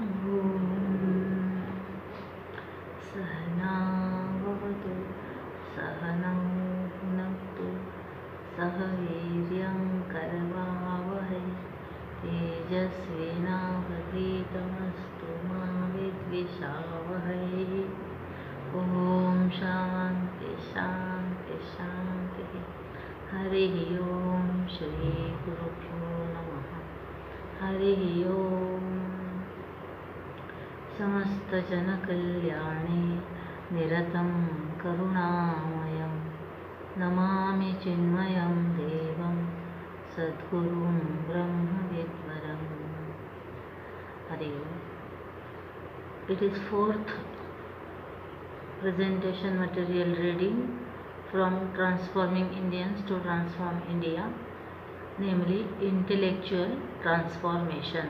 ॐ सहना भवतु सहनौ भुनक्तु सह वीर्यं करवावहै तेजस्विनावधीतमस्तु मा विद्विषावहै। ॐ शान्ति शान्ति शान्तिः। हरिः ॐ श्री गुरुभ्यो नमः। हरिः ॐ। समस्तजनकल्याणे निरतं करुणामयं नमामि चिन्मयं देवं सद्गुरुं ब्रह्मविद्वरम्। हरि ओम। It is fourth presentation material reading from Transforming Indians to Transform India, namely intellectual transformation.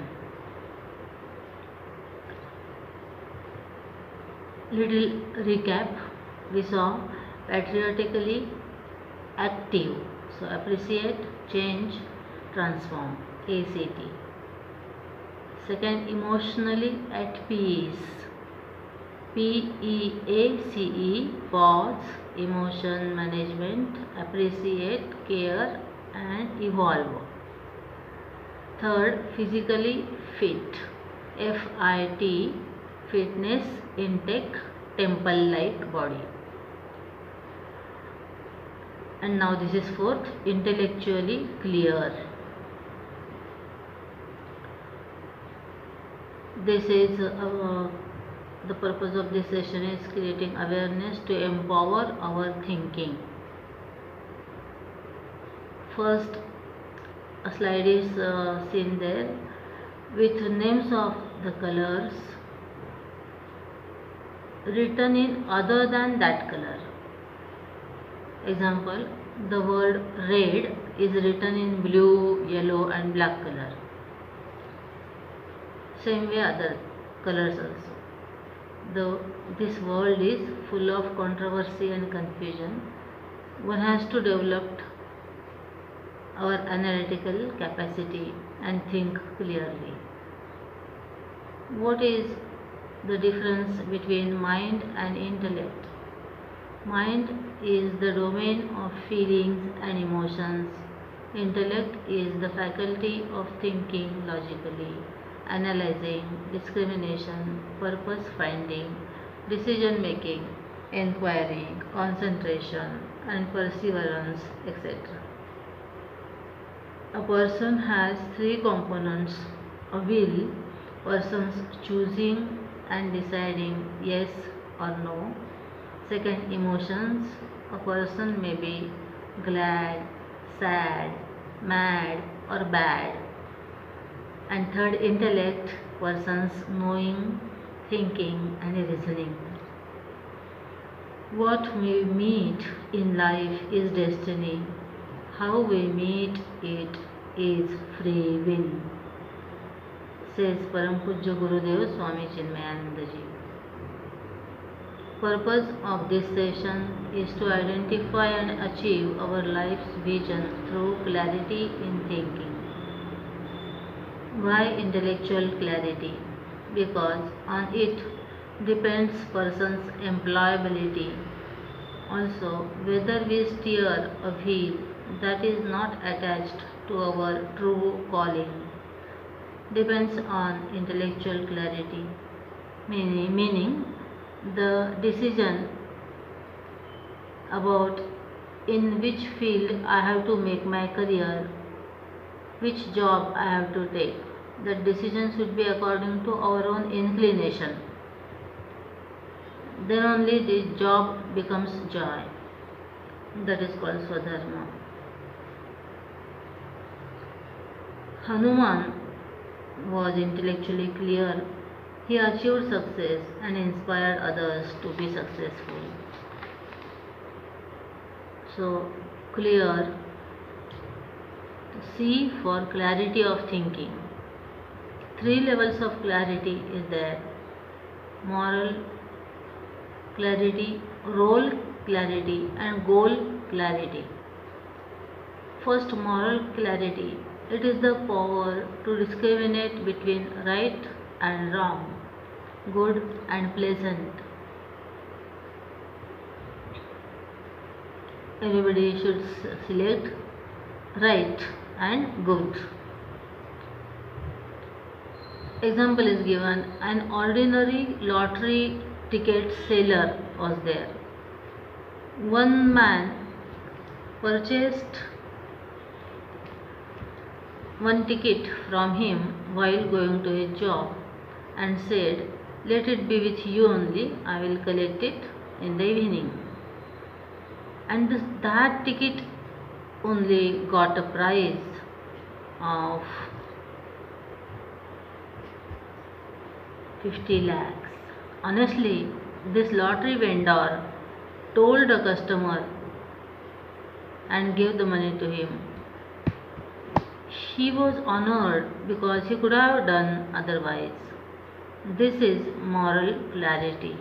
Little recap: we saw patriotically active, so appreciate, change, transform, ACT. Second, emotionally at peace, PEACE, pause, emotion management, appreciate, care and evolve. Third, physically fit, FIT, fitness, intake, temple-like body. And now this is fourth, intellectually clear. This is the purpose of this session is creating awareness to empower our thinking. First, a slide is seen there with names of the colors written in other than that color. Example, the word red is written in blue, yellow and black color. Same way other colors also. This world is full of controversy and confusion. One has to develop our analytical capacity and think clearly. What is the difference between mind and intellect? Mind is the domain of feelings and emotions. Intellect is the faculty of thinking logically, analyzing, discrimination, purpose finding, decision making, inquiry, concentration and perseverance, etc. A person has three components: a will, persons choosing and deciding yes or no. Second, emotions, a person may be glad, sad, mad or bad. And third, intellect, persons knowing, thinking and reasoning. What we meet in life is destiny. How we meet it is free will, says Param Pujya Gurudev Swami Chinmayananda Ji. Purpose of this session is to identify and achieve our life's vision through clarity in thinking. Why intellectual clarity? Because on it depends person's employability. Also, whether we steer a wheel that is not attached to our true calling depends on intellectual clarity, meaning the decision about in which field I have to make my career, which job I have to take. That decision should be according to our own inclination. Then only the job becomes joy. That is called Swadharma. Hanuman was intellectually clear. He achieved success and inspired others to be successful. So, clear. C for clarity of thinking. 3 levels of clarity is there: moral clarity, role clarity and goal clarity. First, moral clarity. It is the power to discriminate between right and wrong, good and pleasant. Everybody should select right and good. Example is given: an ordinary lottery ticket seller was there. One man purchased one ticket from him while going to a job and said, "Let it be with you only, I will collect it in the evening." And that ticket only got a price of 50 lakhs. Honestly, this lottery vendor told a customer and gave the money to him. He was honored because he could have done otherwise. This is moral clarity.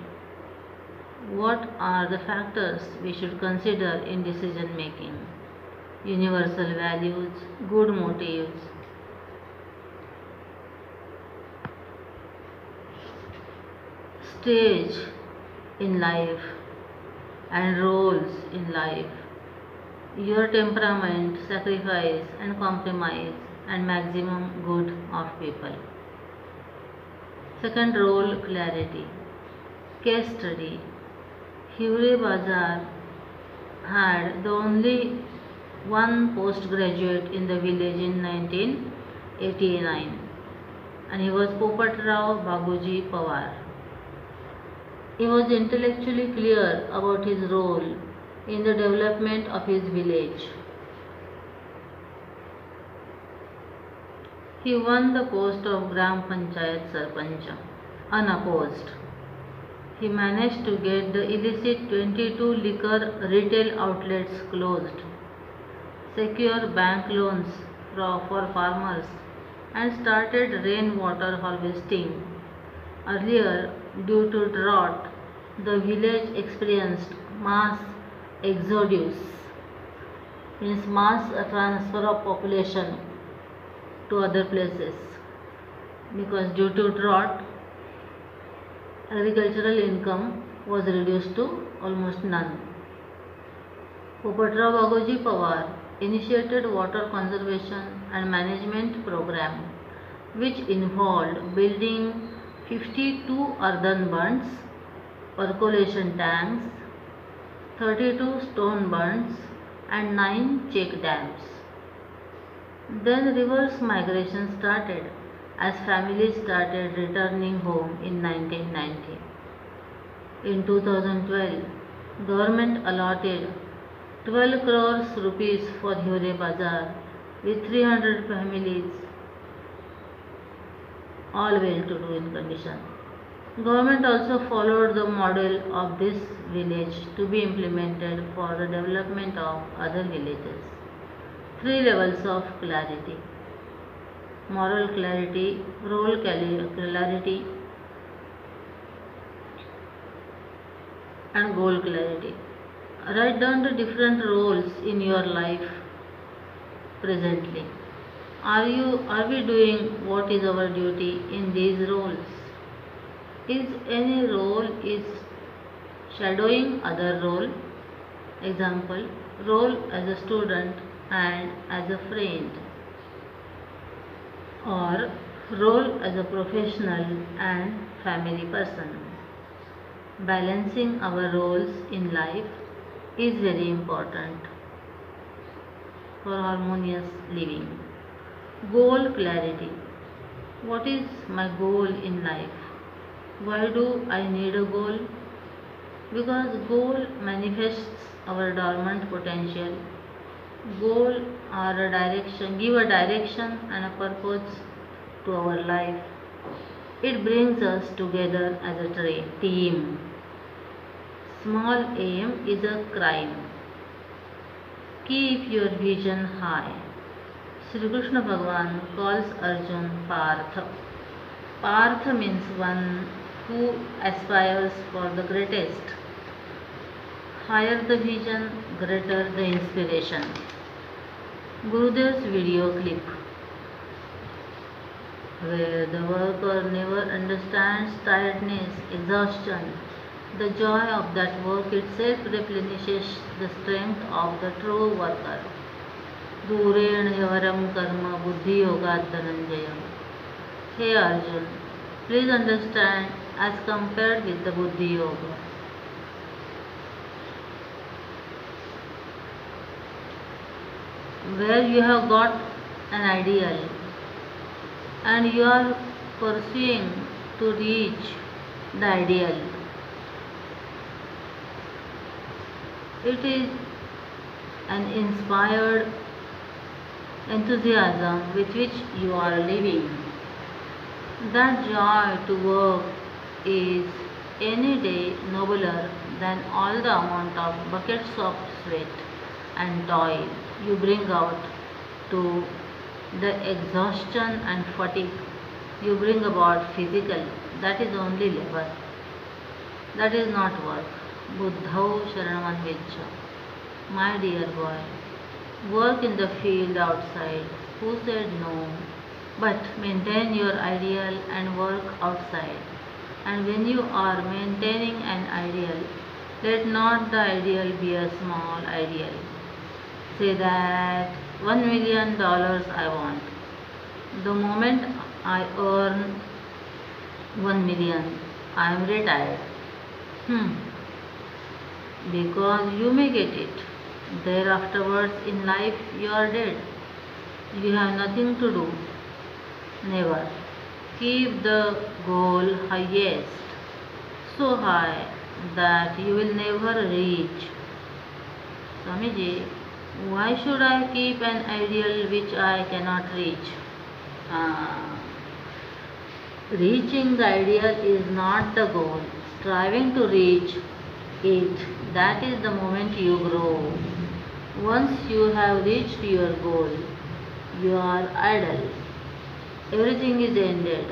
What are the factors we should consider in decision making? Universal values, good motives, stage in life and roles in life, your temperament, sacrifice and compromise, and maximum good of people. Second, role clarity. Case study. Hivre Bazar had the only one postgraduate in the village in 1989, and he was Popatrao Baguji Pawar. He was intellectually clear about his role in the development of his village. He won the post of Gram Panchayat Sarpanch unopposed. He managed to get the illicit 22 liquor retail outlets closed, secure bank loans for farmers, and started rainwater harvesting. Earlier, due to drought, the village experienced mass exodus, means mass transfer of population to other places, because due to drought, agricultural income was reduced to almost none. Popatrao Baguji Pawar initiated water conservation and management program, which involved building 52 earthen bunds, percolation tanks, 32 stone bunds, and 9 check dams. Then reverse migration started as families started returning home in 1990. In 2012, government allotted 12 crores rupees for Hivre Bazar with 300 families, all well-to-do in condition. Government also followed the model of this village to be implemented for the development of other villages. 3 levels of clarity: moral clarity, role clarity, and goal clarity. Write down the different roles in your life presently. Are we doing what is our duty in these roles? Is any role is shadowing other role? Example, role as a student and as a friend, or role as a professional and family person. Balancing our roles in life is very important for harmonious living. Goal clarity. What is my goal in life? Why do I need a goal? Because goal manifests our dormant potential. Goal are a direction, give a direction and a purpose to our life. It brings us together as a team. Small aim is a crime. Keep your vision high. Sri Krishna Bhagavan calls Arjun Partha. Partha means one who aspires for the greatest. Higher the vision, greater the inspiration. Gurudev's video clip. where the worker never understands tiredness, exhaustion. The joy of that work itself replenishes the strength of the true worker. दूरेण ह्यवरम कर्म बुद्धि योगात धनंजयम. Hey Arjun, please understand as compared with the Buddhi Yoga. Where you have got an ideal and you are pursuing to reach the ideal. It is an inspired enthusiasm with which you are living. That joy to work is any day nobler than all the amount of buckets of sweat and toil you bring out to the exhaustion and fatigue you bring about physically. That is only labor. That is not work. Buddhau Sharanamannvichya. My dear boy, work in the field outside. Who said no? But maintain your ideal and work outside. And when you are maintaining an ideal, let not the ideal be a small ideal. Say that $1 million I want. The moment I earn 1 million, I am retired. Because you may get it. Thereafterwards in life you are dead. You have nothing to do. Never. Keep the goal highest, so high that you will never reach. Swamiji, why should I keep an ideal which I cannot reach? Reaching the ideal is not the goal. Striving to reach it, that is the moment you grow. Once you have reached your goal, you are idle. Everything is ended.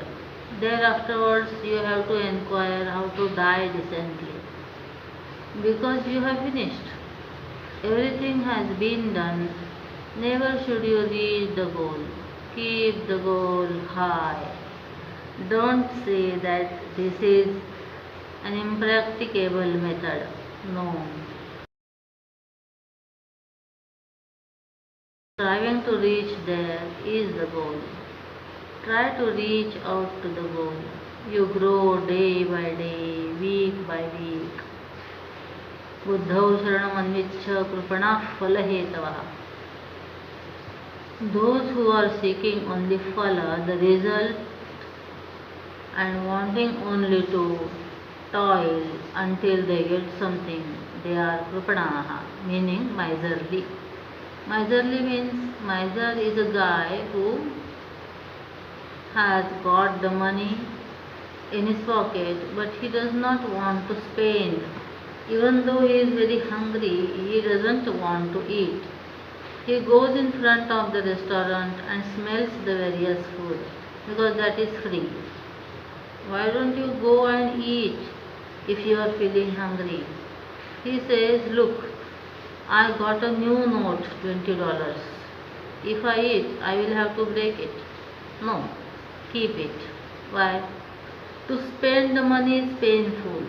Thereafterwards, you have to inquire how to die decently. Because you have finished. Everything has been done. Never should you reach the goal. Keep the goal high. Don't say that this is an impracticable method. No. Striving to reach there is the goal. Try to reach out to the goal. You grow day by day, week by week. Buddhau Sharanamannvichya Kripana Phala. Those who are seeking only phala, the result, and wanting only to toil until they get something, they are kripanaha, meaning miserly. Miserly means miser is a guy who has got the money in his pocket but he does not want to spend. Even though he is very hungry, he doesn't want to eat. He goes in front of the restaurant and smells the various food because that is free. Why don't you go and eat if you are feeling hungry? He says, look, I got a new note, $20. If I eat, I will have to break it. No, keep it. Why? To spend the money is painful.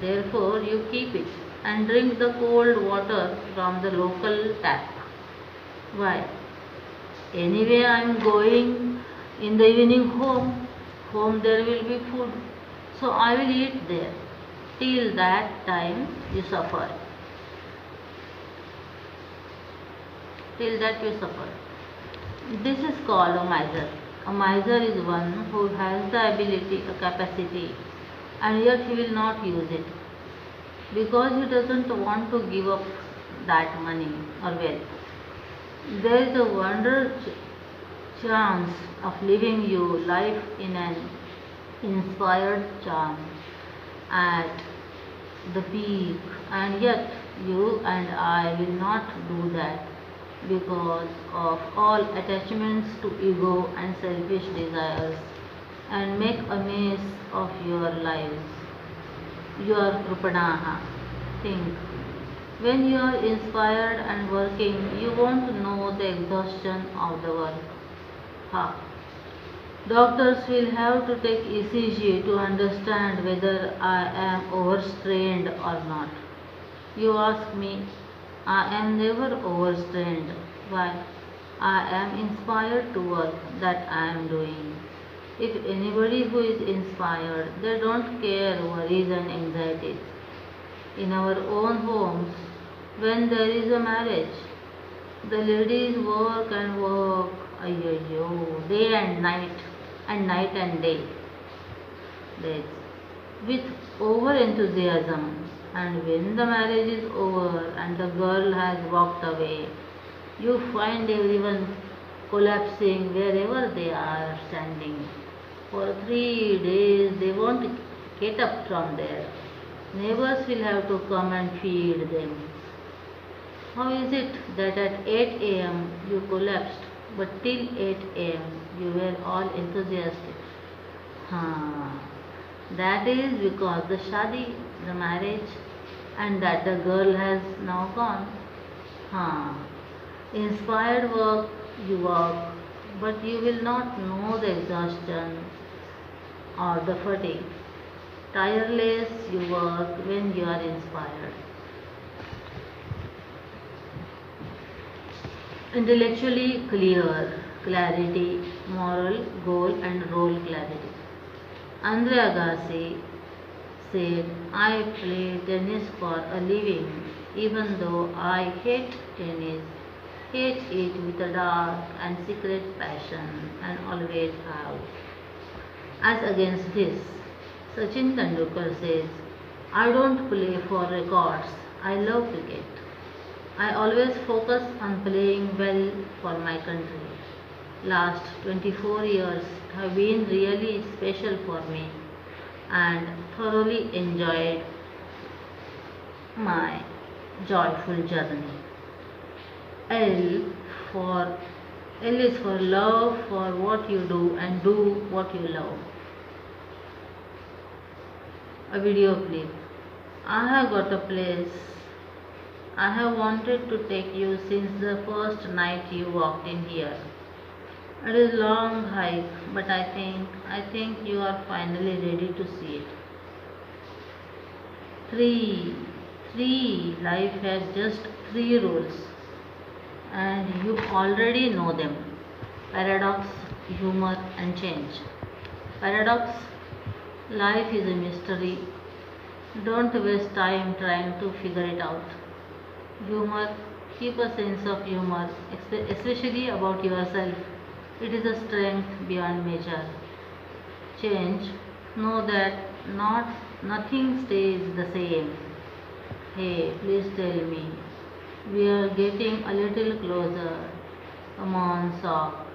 Therefore, you keep it and drink the cold water from the local tap. Why? Anyway, I am going in the evening home. Home there will be food. So I will eat there. Till that time you suffer. Till that you suffer. This is called a miser. A miser is one who has the ability, a capacity, and yet he will not use it because he doesn't want to give up that money or wealth. There is a wonder chance of living your life in an inspired charm at the peak, and yet you and I will not do that because of all attachments to ego and selfish desires and make a mess of your lives. You are kripanaha. Think. When you are inspired and working, you won't know the exhaustion of the work. Ha. Doctors will have to take ECG to understand whether I am overstrained or not. You ask me, I am never overstrained. Why? I am inspired to work that I am doing. If anybody who is inspired, they don't care worries and anxieties. In our own homes, when there is a marriage, the ladies work and work, ayyo, day and night and day. That's with over enthusiasm. And when the marriage is over and the girl has walked away, you find everyone collapsing wherever they are standing. For 3 days they won't get up from there. Neighbors will have to come and feed them. How is it that at 8 a.m. you collapsed, but till 8 a.m. you were all enthusiastic? Huh. That is because the shadi, the marriage, and that the girl has now gone. Huh. Inspired work, you work, but you will not know the exhaustion or the fatigue. Tireless, you work when you are inspired. Intellectually clear, clarity, moral, goal, and role clarity. Andre Agassi said, I play tennis for a living, even though I hate tennis, hate it with a dark and secret passion, and always have. As against this, Sachin Tendulkar says, I don't play for records, I love cricket. I always focus on playing well for my country. Last 24 years have been really special for me and thoroughly enjoyed my joyful journey. L for L is for love for what you do and do what you love. A video clip. I have got a place. I have wanted to take you since the first night you walked in here. It is a long hike, but I think you are finally ready to see it. 3. 3. Life has just 3 rules, and you already know them: paradox, humor, and change. Paradox: life is a mystery. Don't waste time trying to figure it out. Humor: keep a sense of humor, especially about yourself. It is a strength beyond measure. Change: know that not nothing stays the same. Hey, please tell me. We are getting a little closer. Come on, sock.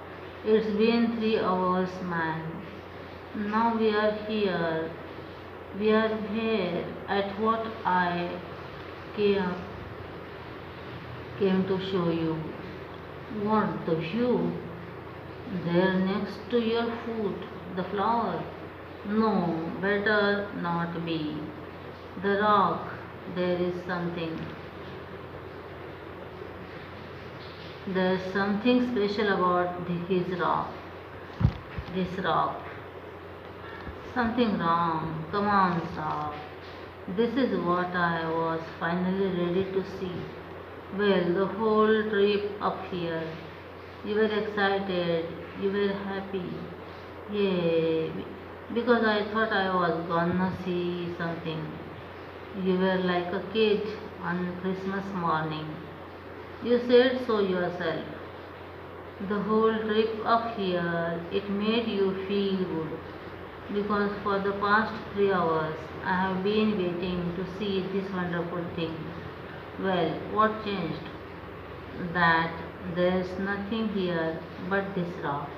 It's been 3 hours, man. Now we are here. We are here at what I came, came to show you. What, the view? There next to your foot, the flower. No, better not be. The rock, there is something. There's something special about his rock. This rock. Something wrong. Come on, stop. This is what I was finally ready to see. Well, the whole trip up here. You were excited. You were happy. Yeah, because I thought I was gonna see something. You were like a kid on Christmas morning. You said so yourself. The whole trip up here, it made you feel good. Because for the past 3 hours, I have been waiting to see this wonderful thing. Well, what changed? That there's nothing here but this rock.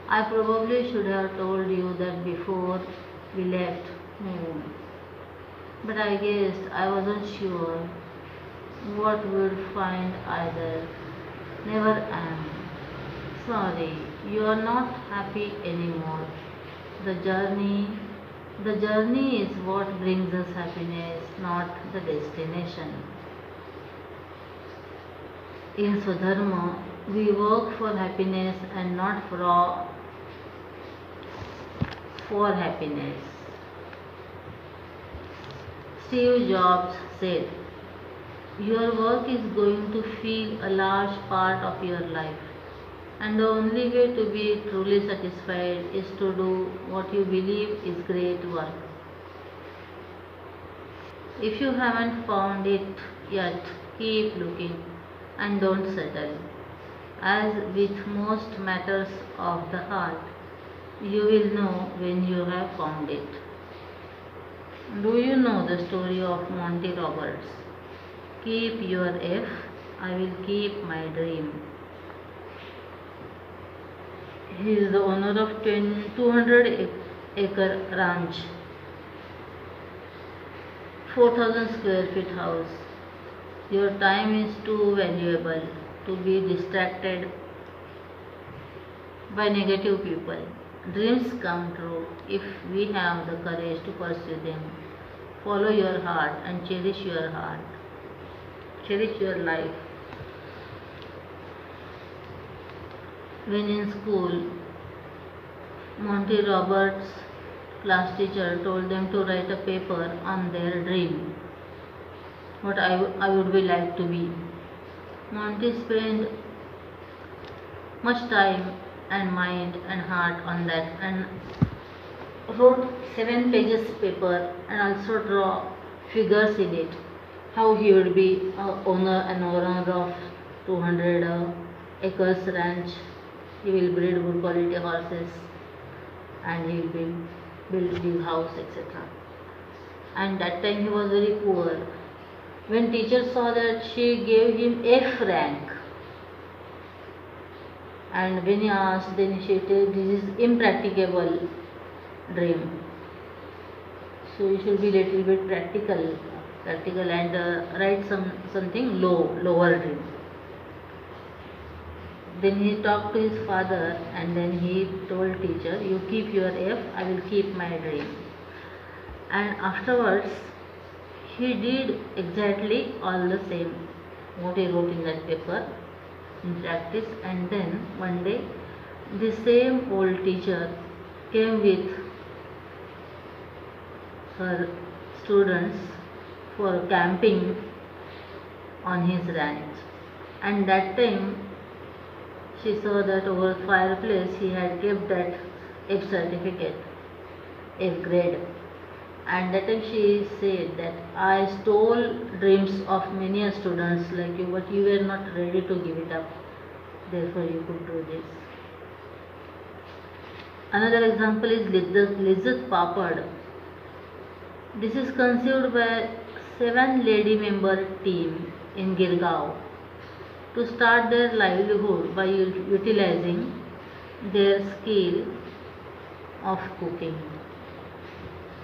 I probably should have told you that before we left home. But I guess I wasn't sure what we'd find either. Never am. Sorry, you are not happy anymore. The journey the journey is what brings us happiness, not the destination. In Swadharma, we work for happiness and not for for happiness. Steve Jobs said, your work is going to fill a large part of your life, and the only way to be truly satisfied is to do what you believe is great work. If you haven't found it yet, keep looking and don't settle. As with most matters of the heart, you will know when you have found it. Do you know the story of Monty Roberts? Keep your F, I will keep my dream. He is the owner of 200-acre ranch, 4,000 square feet house. Your time is too valuable to be distracted by negative people. Dreams come true if we have the courage to pursue them. Follow your heart and cherish your heart. Cherish your life. When in school, Monty Roberts' class teacher told them to write a paper on their dream, what I would be like to be. Monty spent much time and mind and heart on that and wrote 7 pages paper and also draw figures in it, how he would be an owner of 200 acres ranch. He will breed good quality horses and he will build big house, etc. And that time he was very poor. When teacher saw that, she gave him F rank. And when he asked, then she said, this is impracticable dream. So you should be little bit practical and write something lower dream. Then he talked to his father and then he told teacher, you keep your F, I will keep my dream. And afterwards, he did exactly all the same, what he wrote in that paper in practice. And then one day, the same old teacher came with her students for camping on his ranch. And that time, she saw that over the fireplace he had kept that F certificate, F grade. And that time she said that I stole dreams of many students like you, but you were not ready to give it up. Therefore you could do this. Another example is Lizzat Papad. This is conceived by 7 lady member team in Girgaon to start their livelihood by utilizing their skill of cooking.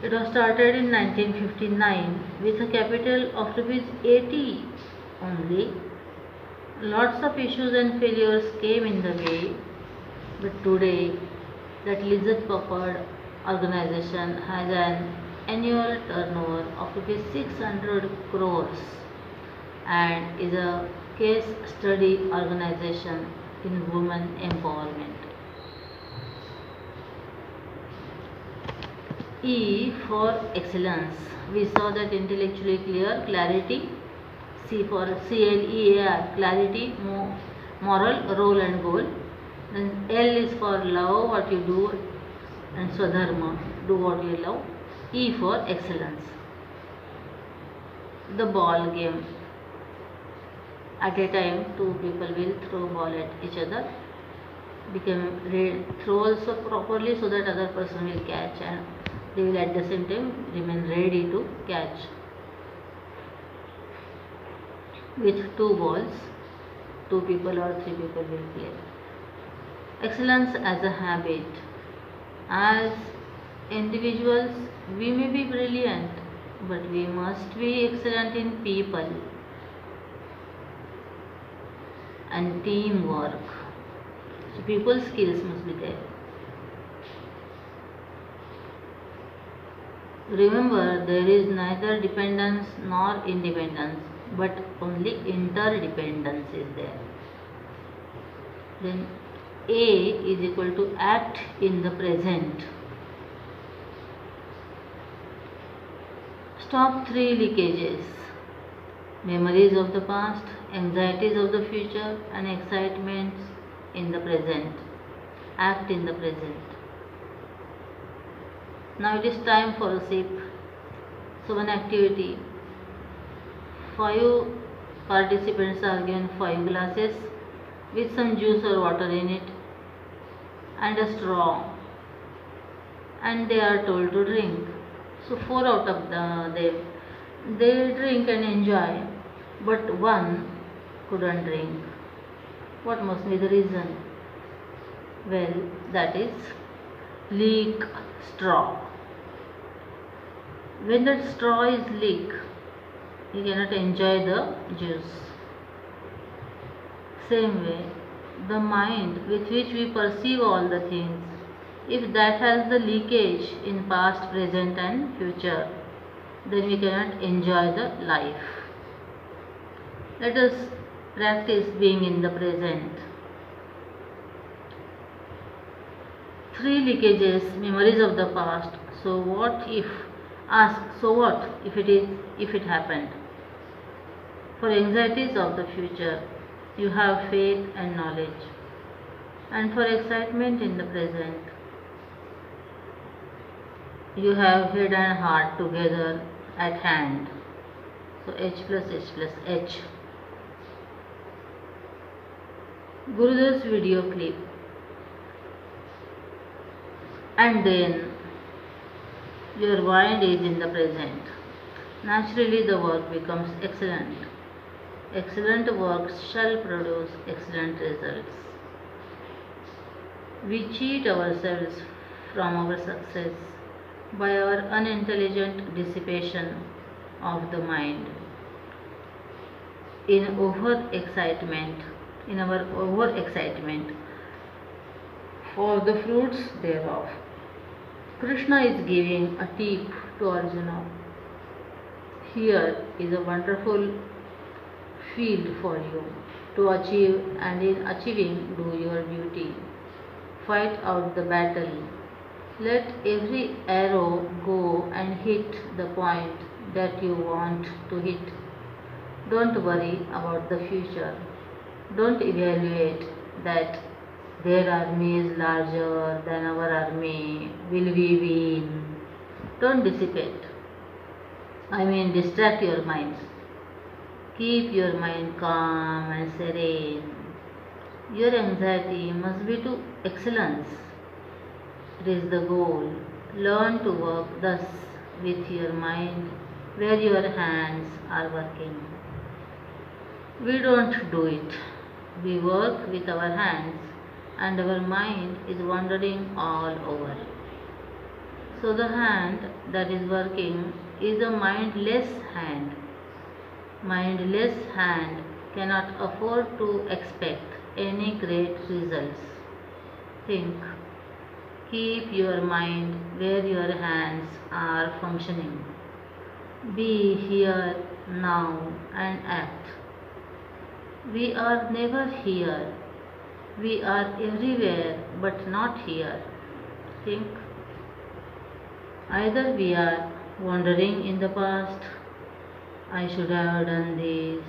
It was started in 1959 with a capital of ₹80 only. Lots of issues and failures came in the way, but today that Lizzat Papad organization has an annual turnover of ₹600 crores and is a case study organization in women empowerment. E for excellence. We saw that intellectually clear, clarity. C for CLEAR, clarity, moral, role and goal. Then L is for love, what you do, and Swadharma, do what you love. E for excellence. The ball game. At a time, 2 people will throw ball at each other. Throw also properly so that other person will catch, and they will at the same time remain ready to catch. With 2 balls, 2 people or 3 people will play. Excellence as a habit. As individuals, we may be brilliant, but we must be excellent in people and teamwork. So people skills must be there. Remember, there is neither dependence nor independence, but only interdependence is there. Then A is equal to act in the present. Stop three leakages: memories of the past, anxieties of the future, and excitements in the present. Act in the present. Now it is time for a sip. So one activity. 5 participants are given 5 glasses with some juice or water in it and a straw, and they are told to drink. So 4 out of them they drink and enjoy, but one couldn't drink. What must be the reason? Well, that is leak straw. When the straw is leak, you cannot enjoy the juice. Same way, the mind with which we perceive all the things, if that has the leakage in past, present and future, then we cannot enjoy the life. Let us practice being in the present. 3 leakages, memories of the past. So what if? Ask, so what if it happened? For anxieties of the future, you have faith and knowledge. And for excitement in the present, you have head and heart together at hand. So H plus H plus H. Gurudev's video clip. And then your mind is in the present. Naturally the work becomes excellent. Excellent works shall produce excellent results. We cheat ourselves from our success by our unintelligent dissipation of the mind in our over-excitement for the fruits thereof. Krishna is giving a tip to Arjuna. Here is a wonderful field for you to achieve, and in achieving do your duty. Fight out the battle. Let every arrow go and hit the point that you want to hit. Don't worry about the future. Don't evaluate that their army is larger than our army. Will we win? Don't dissipate. Distract your mind. Keep your mind calm and serene. Your anxiety must be to excellence. It is the goal. Learn to work thus with your mind where your hands are working. We don't do it. We work with our hands and our mind is wandering all over. So the hand that is working is a mindless hand. Mindless hand cannot afford to expect any great results. Think. Keep your mind where your hands are functioning. Be here now and act. We are never here. We are everywhere but not here. Think. Either we are wandering in the past. I should have done this.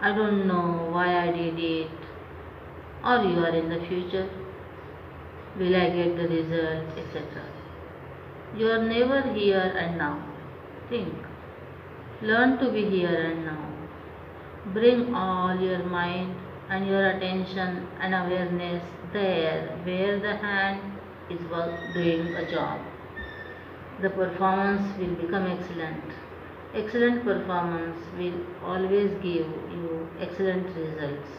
I don't know why I did it. Or you are in the future. Will I get the result, etc. You are never here and now. Think. Learn to be here and now. Bring all your mind and your attention and awareness there where the hand is doing a job. The performance will become excellent. Excellent performance will always give you excellent results.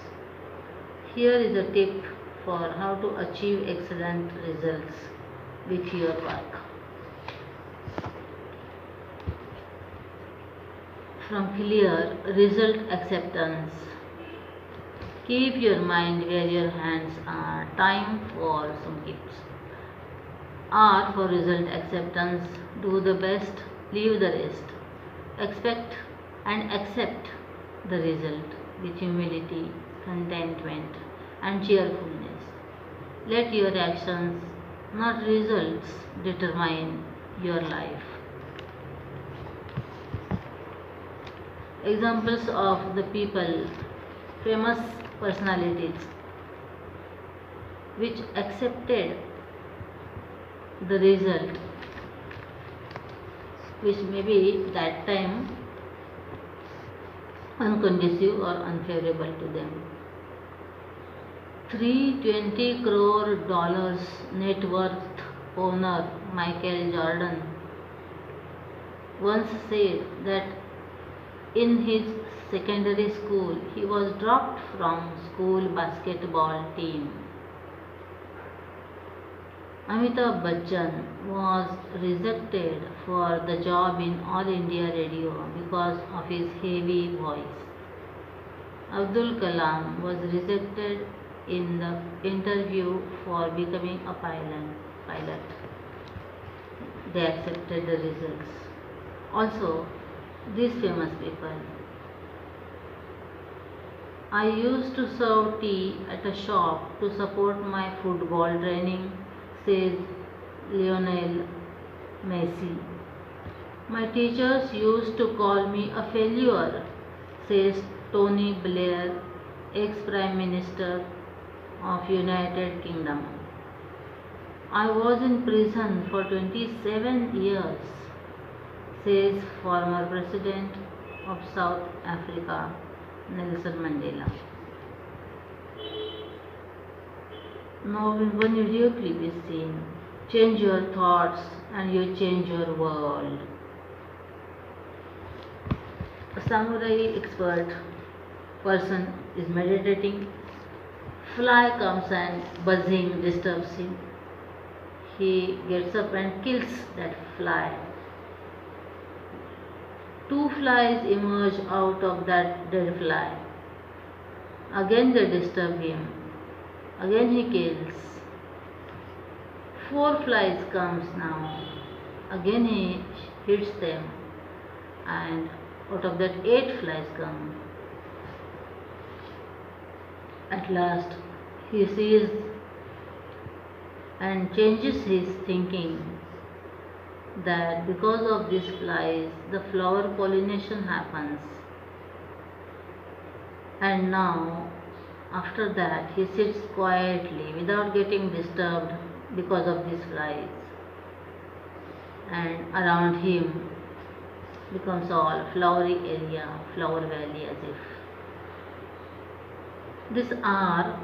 Here is a tip for how to achieve excellent results with your work. From clear result acceptance. Keep your mind where your hands are. Time for some tips. R for result acceptance. Do the best, leave the rest. Expect and accept the result with humility, contentment and cheerfulness. Let your actions, not results, determine your life. Examples of the people, famous personalities which accepted the result which may be that time unconducive or unfavorable to them. 320 crore dollars net worth owner Michael Jordan once said that in his secondary school he was dropped from school basketball team. Amitabh Bachchan was rejected for the job in All India Radio because of his heavy voice. Abdul Kalam was rejected in the interview for becoming a pilot. They accepted the results. Also, these famous people. I used to serve tea at a shop to support my football training, says Lionel Messi. My teachers used to call me a failure, says Tony Blair, ex-Prime Minister of United Kingdom. I was in prison for 27 years, says former President of South Africa, Nelson Mandela. Now one video clip is seen. Change your thoughts and you change your world. A samurai expert person is meditating. Fly comes and buzzing disturbs him. He gets up and kills that fly. 2 flies emerge out of that dead fly. Again they disturb him. Again he kills. 4 flies comes now. Again he hits them, and out of that 8 flies come. At last he sees and changes his thinking that because of these flies the flower pollination happens, and now after that he sits quietly without getting disturbed because of these flies, and around him becomes all flowery area, flower valley, as if this R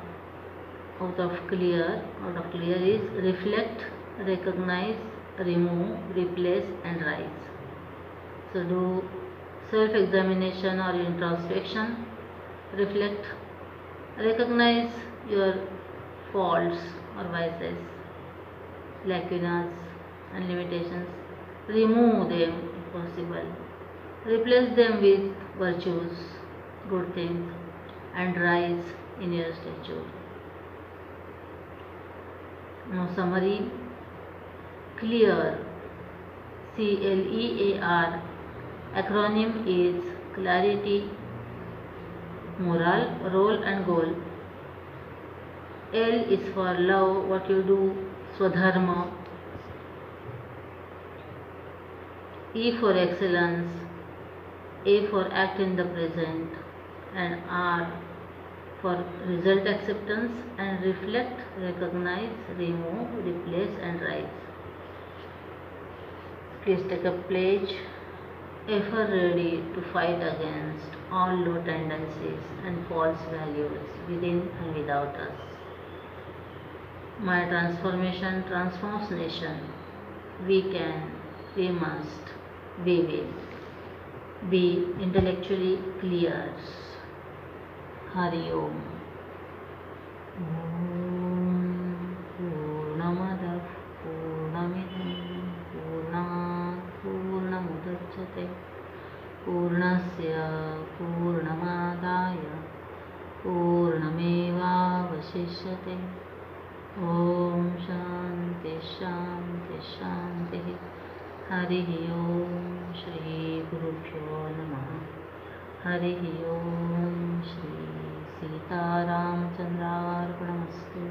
out of clear is reflect, recognize, remove, replace and rise. So do self-examination or introspection, reflect, recognize your faults or vices, lacunas and limitations, remove them if possible, replace them with virtues, good things, and rise in your stature. Now summary. CLEAR, CLEAR, acronym is clarity, moral, role and goal. L is for love, what you do, Swadharma. E for excellence, A for act in the present, and R for result acceptance and reflect, recognize, remove, replace and rise. Please take a pledge, ever ready to fight against all low tendencies and false values within and without us. My transformation transforms nation. We can, we must, we will be intellectually clear. Hari Om. Purnamadav Purnamidam Purnat Purnamudachyate Purnasya Purnamadaya Purnameva Vasishyate. Om Shanti Shanti Shanti. Hari Om. Shri Gurubhyo Namaha. Hari Om. Shri Sita Ramchandrarpanamastu.